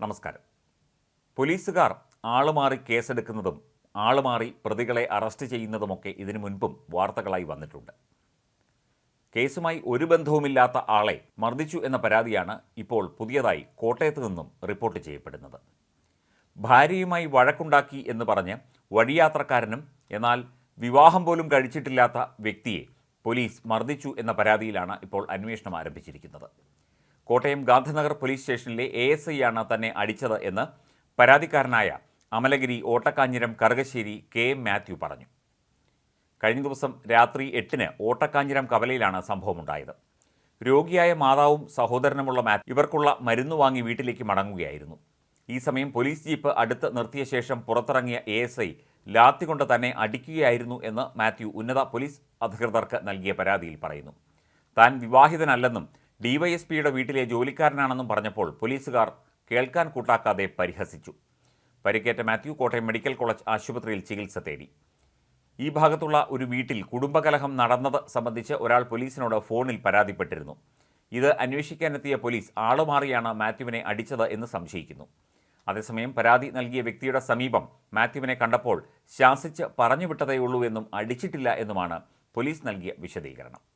നമസ്കാരം. പോലീസുകാർ ആളുമാറി കേസെടുക്കുന്നതും ആളുമാറി പ്രതികളെ അറസ്റ്റ് ചെയ്യുന്നതുമൊക്കെ ഇതിനു മുൻപും വാർത്തകളായി വന്നിട്ടുണ്ട്. കേസുമായി ഒരു ബന്ധവുമില്ലാത്ത ആളെ മർദ്ദിച്ചു എന്ന പരാതിയാണ് ഇപ്പോൾ പുതിയതായി കോട്ടയത്ത് നിന്നും റിപ്പോർട്ട് ചെയ്യപ്പെടുന്നത്. ഭാര്യയുമായി വഴക്കുണ്ടാക്കി എന്ന് പറഞ്ഞ് വഴിയാത്രക്കാരനും എന്നാൽ വിവാഹം പോലും കഴിച്ചിട്ടില്ലാത്ത വ്യക്തിയെ പോലീസ് മർദ്ദിച്ചു എന്ന പരാതിയിലാണ് ഇപ്പോൾ അന്വേഷണം ആരംഭിച്ചിരിക്കുന്നത്. കോട്ടയം ഗാന്ധിനഗർ പോലീസ് സ്റ്റേഷനിലെ ASI ആണ് തന്നെ അടിച്ചത് എന്ന് പരാതിക്കാരനായ അമലഗിരി ഓട്ടക്കാഞ്ഞിരം കറുകശ്ശേരി KM മാത്യു പറഞ്ഞു. കഴിഞ്ഞ ദിവസം രാത്രി 8-ന് ഓട്ടക്കാഞ്ഞിരം കവലയിലാണ് സംഭവമുണ്ടായത്. രോഗിയായ മാതാവും സഹോദരനുമുള്ള മാത്യു ഇവർക്കുള്ള മരുന്ന് വാങ്ങി വീട്ടിലേക്ക് മടങ്ങുകയായിരുന്നു. ഈ സമയം പോലീസ് ജീപ്പ് അടുത്ത് നിർത്തിയ ശേഷം പുറത്തിറങ്ങിയ ASI ലാത്തി കൊണ്ട് തന്നെ അടിക്കുകയായിരുന്നു എന്ന് മാത്യു ഉന്നത പോലീസ് അധികൃതർക്ക് നൽകിയ പരാതിയിൽ പറയുന്നു. താൻ വിവാഹിതനല്ലെന്നും DYSPയുടെ വീട്ടിലെ ജോലിക്കാരനാണെന്നും പറഞ്ഞപ്പോൾ പോലീസുകാർ കേൾക്കാൻ കൂട്ടാക്കാതെ പരിഹസിച്ചു. പരിക്കേറ്റ മാത്യു കോട്ടയം മെഡിക്കൽ കോളേജ് ആശുപത്രിയിൽ ചികിത്സ തേടി. ഈ ഭാഗത്തുള്ള ഒരു വീട്ടിൽ കുടുംബകലഹം നടന്നത് സംബന്ധിച്ച് ഒരാൾ പോലീസിനോട് ഫോണിൽ പരാതിപ്പെട്ടിരുന്നു. ഇത് അന്വേഷിക്കാനെത്തിയ പോലീസ് ആളുമാറിയാണ് മാത്യുവിനെ അടിച്ചത് എന്ന് സംശയിക്കുന്നു. അതേസമയം പരാതി നൽകിയ വ്യക്തിയുടെ സമീപം മാത്യുവിനെ കണ്ടപ്പോൾ ശാസിച്ച് പറഞ്ഞുവിട്ടതേയുള്ളൂ എന്നും അടിച്ചിട്ടില്ല എന്നുമാണ് പോലീസ് നൽകിയ വിശദീകരണം.